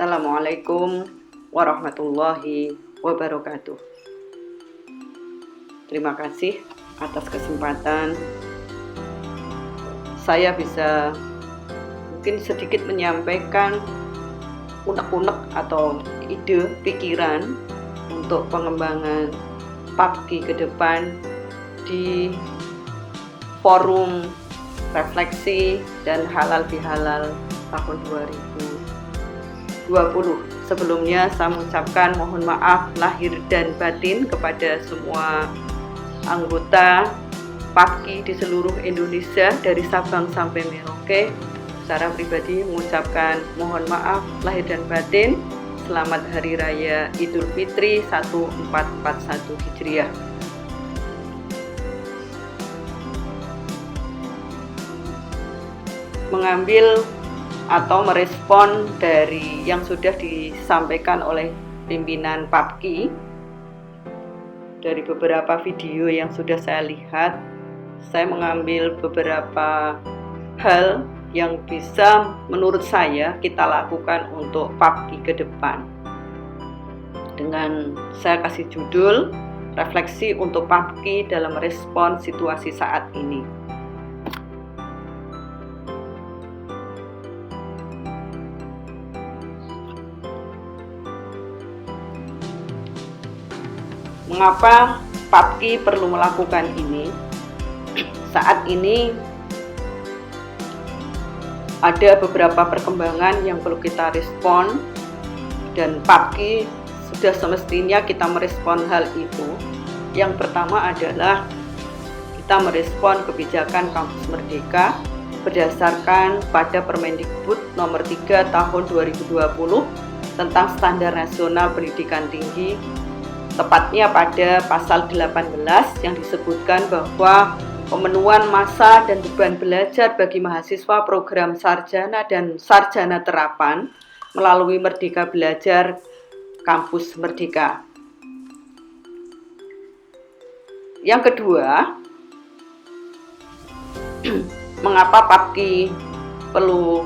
Assalamualaikum warahmatullahi wabarakatuh. Terima kasih atas kesempatan saya bisa mungkin sedikit menyampaikan unek-unek atau ide pikiran untuk pengembangan PAPKI ke depan di forum refleksi dan halal bihalal tahun 2020. Sebelumnya saya mengucapkan mohon maaf lahir dan batin kepada semua anggota PAPKI di seluruh Indonesia dari Sabang sampai Merauke. Secara pribadi mengucapkan mohon maaf lahir dan batin. Selamat Hari Raya Idul Fitri 1441 Hijriah. Mengambil atau merespon dari yang sudah disampaikan oleh pimpinan PAPKI dari beberapa video yang sudah saya lihat, saya mengambil beberapa hal yang bisa menurut saya kita lakukan untuk PAPKI ke depan. Dengan saya kasih judul refleksi untuk PAPKI dalam respon situasi saat ini. Mengapa PAPKI perlu melakukan ini? Saat ini ada beberapa perkembangan yang perlu kita respon dan PAPKI sudah semestinya kita merespon hal itu. Yang pertama adalah kita merespon kebijakan Kampus Merdeka berdasarkan pada Permendikbud nomor 3 tahun 2020 tentang Standar Nasional Pendidikan Tinggi, tepatnya pada pasal 18 yang disebutkan bahwa pemenuhan masa dan beban belajar bagi mahasiswa program sarjana dan sarjana terapan melalui Merdeka Belajar Kampus Merdeka. Yang kedua, mengapa PAPKI perlu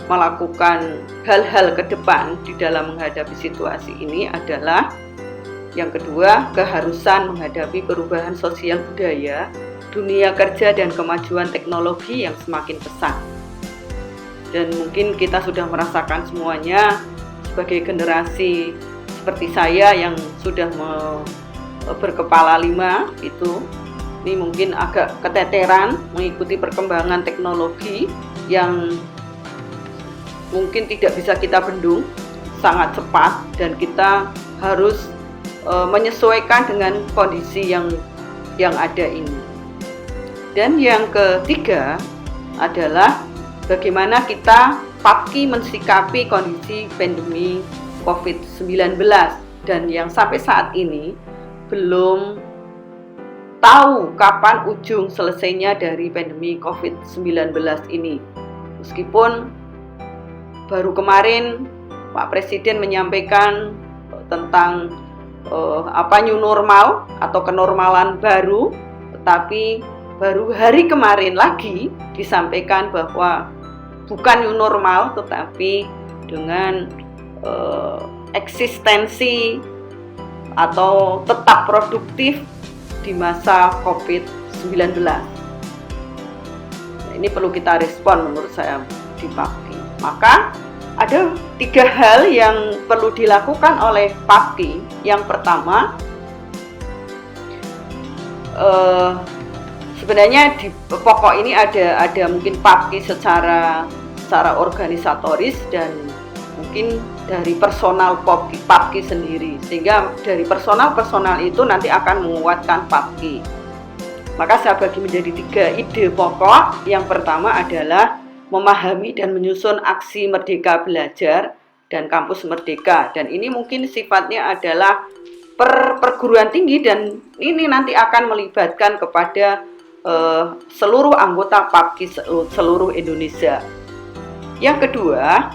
melakukan hal-hal ke depan di dalam menghadapi situasi ini adalah yang kedua, keharusan menghadapi perubahan sosial budaya, dunia kerja dan kemajuan teknologi yang semakin pesat. Dan mungkin kita sudah merasakan semuanya sebagai generasi seperti saya yang sudah berkepala 5 itu, ini mungkin agak keteteran mengikuti perkembangan teknologi yang mungkin tidak bisa kita bendung, sangat cepat dan kita harus menyesuaikan dengan kondisi yang ada ini. Dan yang ketiga adalah bagaimana kita PAPKI mensikapi kondisi pandemi COVID-19 dan yang sampai saat ini belum tahu kapan ujung selesainya dari pandemi COVID-19 ini. Meskipun baru kemarin Pak Presiden menyampaikan tentang new normal atau kenormalan baru, tetapi baru hari kemarin lagi disampaikan bahwa bukan new normal tetapi dengan eksistensi atau tetap produktif di masa COVID-19. Nah, ini perlu kita respon menurut saya di PAPKI. Maka ada 3 hal yang perlu dilakukan oleh PAPKI. Yang pertama, sebenarnya di pokok ini ada mungkin PAPKI secara organisatoris dan mungkin dari personal PAPKI sendiri, sehingga dari personal itu nanti akan menguatkan PAPKI. Maka saya bagi menjadi 3 ide pokok. Yang pertama adalah memahami dan menyusun aksi Merdeka Belajar dan Kampus Merdeka, dan ini mungkin sifatnya adalah perguruan tinggi dan ini nanti akan melibatkan kepada seluruh anggota PAPKI seluruh Indonesia. Yang kedua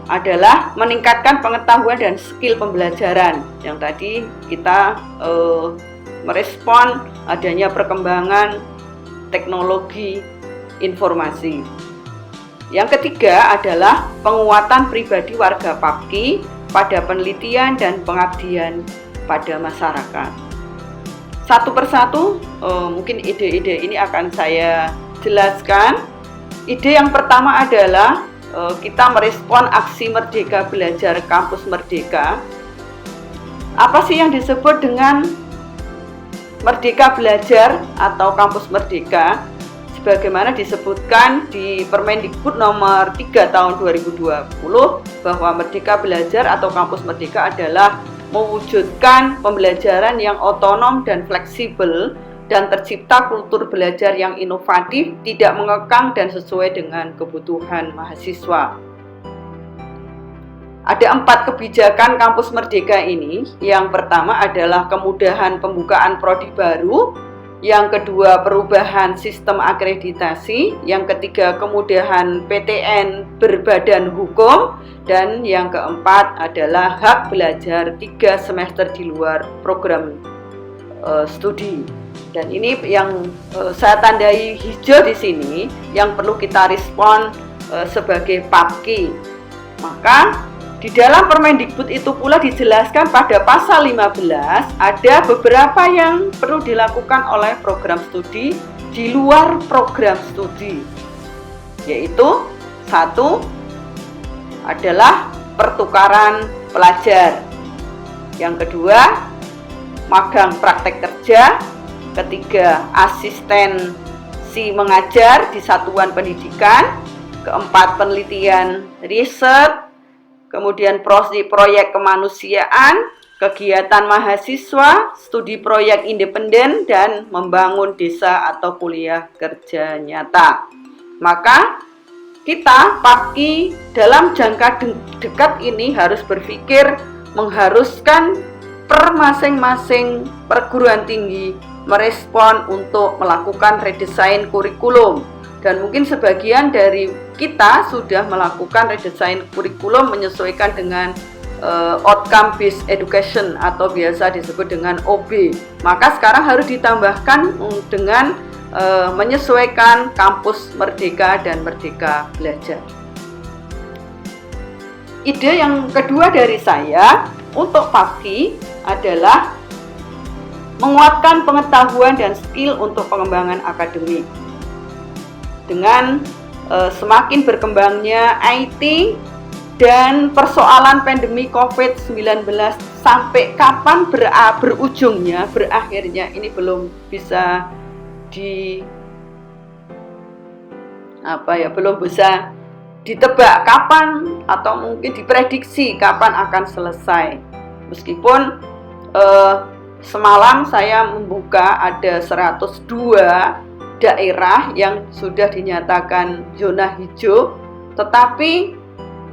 adalah meningkatkan pengetahuan dan skill pembelajaran yang tadi kita merespon adanya perkembangan teknologi informasi. Yang ketiga adalah penguatan pribadi warga PAPKI pada penelitian dan pengabdian pada masyarakat. Satu persatu mungkin ide-ide ini akan saya jelaskan. Ide yang pertama adalah kita merespon aksi Merdeka Belajar Kampus Merdeka. Apa sih yang disebut dengan Merdeka Belajar atau Kampus Merdeka? Sebagaimana disebutkan di Permendikbud nomor 3 tahun 2020 bahwa Merdeka Belajar atau Kampus Merdeka adalah mewujudkan pembelajaran yang otonom dan fleksibel dan tercipta kultur belajar yang inovatif, tidak mengekang dan sesuai dengan kebutuhan mahasiswa. Ada 4 kebijakan Kampus Merdeka ini. Yang pertama adalah kemudahan pembukaan prodi baru. Yang kedua, perubahan sistem akreditasi. Yang ketiga, kemudahan PTN berbadan hukum. Dan yang keempat adalah hak belajar 3 semester di luar program studi. Dan ini yang saya tandai hijau di sini, yang perlu kita respon sebagai PAPKI. Maka di dalam Permendikbud itu pula dijelaskan pada pasal 15 ada beberapa yang perlu dilakukan oleh program studi di luar program studi, yaitu 1 adalah pertukaran pelajar, yang kedua magang praktek kerja, ketiga asistensi mengajar di satuan pendidikan, keempat penelitian riset, kemudian proyek kemanusiaan, kegiatan mahasiswa, studi proyek independen, dan membangun desa atau kuliah kerja nyata. Maka kita PAPKI dalam jangka dekat ini harus berpikir mengharuskan per masing-masing perguruan tinggi merespon untuk melakukan redesain kurikulum. Dan mungkin sebagian dari kita sudah melakukan redesain kurikulum menyesuaikan dengan outcome based education atau biasa disebut dengan OB. Maka sekarang harus ditambahkan dengan menyesuaikan kampus Merdeka dan Merdeka Belajar. Ide yang kedua dari saya untuk PAPKI adalah menguatkan pengetahuan dan skill untuk pengembangan akademik. Dengan semakin berkembangnya IT dan persoalan pandemi COVID-19 sampai kapan berujungnya, berakhirnya ini belum bisa belum bisa ditebak kapan atau mungkin diprediksi kapan akan selesai. Meskipun semalam saya membuka ada 102 daerah yang sudah dinyatakan zona hijau, tetapi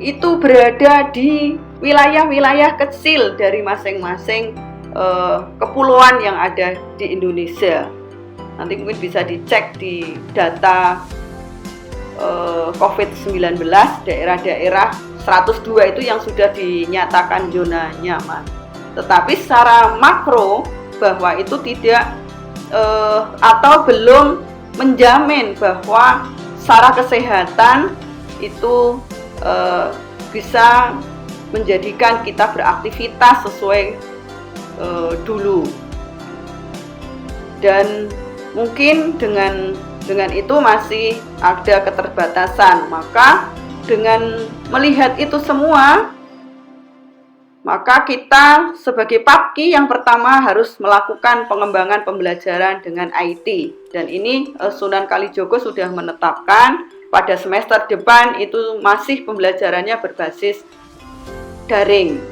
itu berada di wilayah-wilayah kecil dari masing-masing kepulauan yang ada di Indonesia. Nanti mungkin bisa dicek di data COVID-19, daerah-daerah 102 itu yang sudah dinyatakan zona nyaman. Tetapi secara makro bahwa itu tidak atau belum menjamin bahwa secara kesehatan itu bisa menjadikan kita beraktivitas sesuai dulu. Dan mungkin dengan itu masih ada keterbatasan. Maka dengan melihat itu semua, maka kita sebagai PAPKI yang pertama harus melakukan pengembangan pembelajaran dengan IT. Dan ini Sunan Kalijogo sudah menetapkan pada semester depan itu masih pembelajarannya berbasis daring.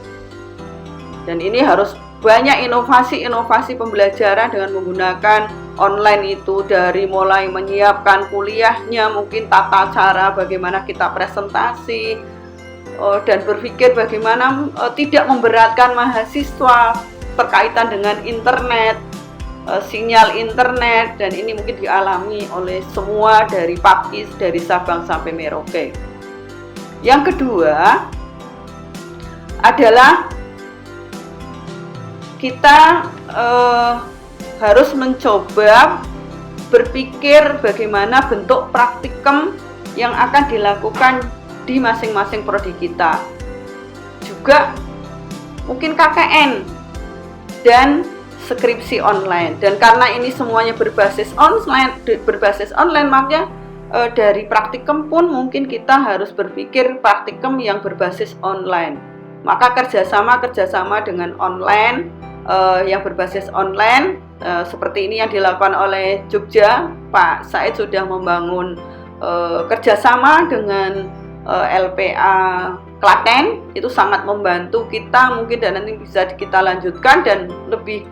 Dan ini harus banyak inovasi-inovasi pembelajaran dengan menggunakan online itu, dari mulai menyiapkan kuliahnya, mungkin tata cara bagaimana kita presentasi, dan berpikir bagaimana tidak memberatkan mahasiswa berkaitan dengan internet, sinyal internet, dan ini mungkin dialami oleh semua dari PAPKI dari Sabang sampai Merauke. Yang kedua adalah kita harus mencoba berpikir bagaimana bentuk praktikum yang akan dilakukan di masing-masing prodi kita. Juga mungkin KKN dan skripsi online. Dan karena ini semuanya berbasis online, makanya dari praktikum pun mungkin kita harus berpikir praktikum yang berbasis online. Maka kerjasama dengan online, yang berbasis online, seperti ini yang dilakukan oleh Jogja. Pak Said sudah membangun kerjasama dengan LPA Klaten, itu sangat membantu kita mungkin, dan nanti bisa kita lanjutkan dan lebih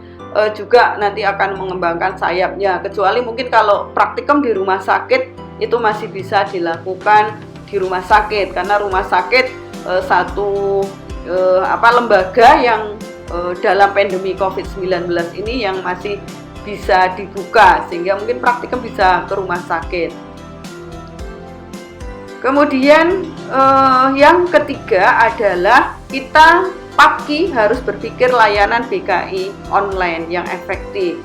juga nanti akan mengembangkan sayapnya. Kecuali mungkin kalau praktikum di rumah sakit itu masih bisa dilakukan di rumah sakit, karena rumah sakit satu lembaga yang dalam pandemi COVID-19 ini yang masih bisa dibuka, sehingga mungkin praktikum bisa ke rumah sakit. Kemudian yang ketiga adalah kita PAPKI harus berpikir layanan BKI online yang efektif.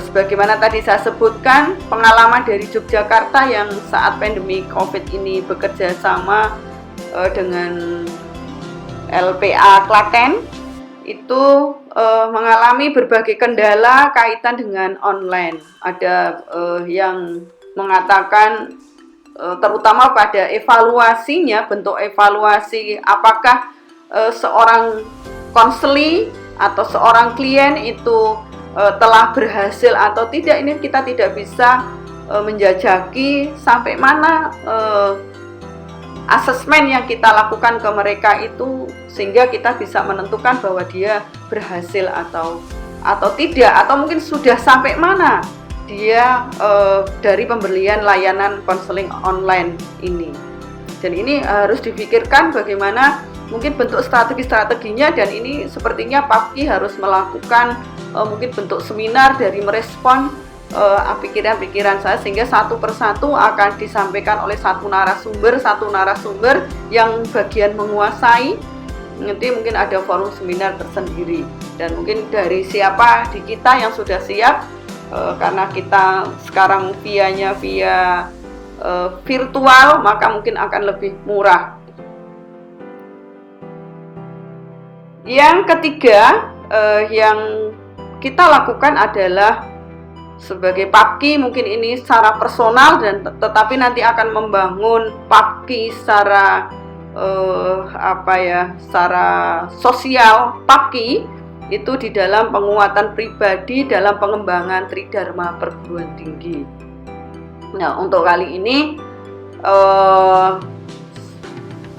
Sebagaimana tadi saya sebutkan, pengalaman dari Yogyakarta yang saat pandemi COVID ini bekerja sama dengan LPA Klaten itu mengalami berbagai kendala kaitan dengan online. Ada yang mengatakan terutama pada evaluasinya, bentuk evaluasi apakah seorang konseli atau seorang klien itu telah berhasil atau tidak, ini kita tidak bisa menjajaki sampai mana asesmen yang kita lakukan ke mereka itu, sehingga kita bisa menentukan bahwa dia berhasil atau tidak, atau mungkin sudah sampai mana dia dari pembelian layanan konseling online ini. Dan ini harus dipikirkan bagaimana mungkin bentuk strategi-strateginya, dan ini sepertinya PAPKI harus melakukan mungkin bentuk seminar dari merespon pikiran-pikiran saya, sehingga satu persatu akan disampaikan oleh satu narasumber yang bagian menguasai. Nanti mungkin ada forum seminar tersendiri, dan mungkin dari siapa di kita yang sudah siap, karena kita sekarang via virtual, maka mungkin akan lebih murah. Yang ketiga yang kita lakukan adalah sebagai PAPKI, mungkin ini secara personal, dan tetapi nanti akan membangun PAPKI secara secara sosial. PAPKI itu di dalam penguatan pribadi dalam pengembangan Tridharma perguruan tinggi. Nah, untuk kali ini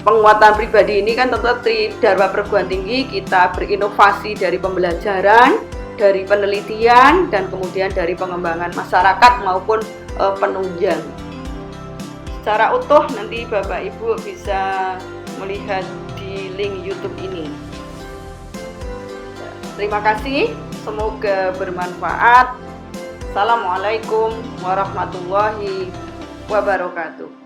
penguatan pribadi ini kan tentu Tridharma perguruan tinggi kita berinovasi dari pembelajaran, dari penelitian, dan kemudian dari pengembangan masyarakat maupun penunjang. Secara utuh nanti Bapak Ibu bisa melihat di link YouTube ini. Terima kasih, semoga bermanfaat. Assalamualaikum warahmatullahi wabarakatuh.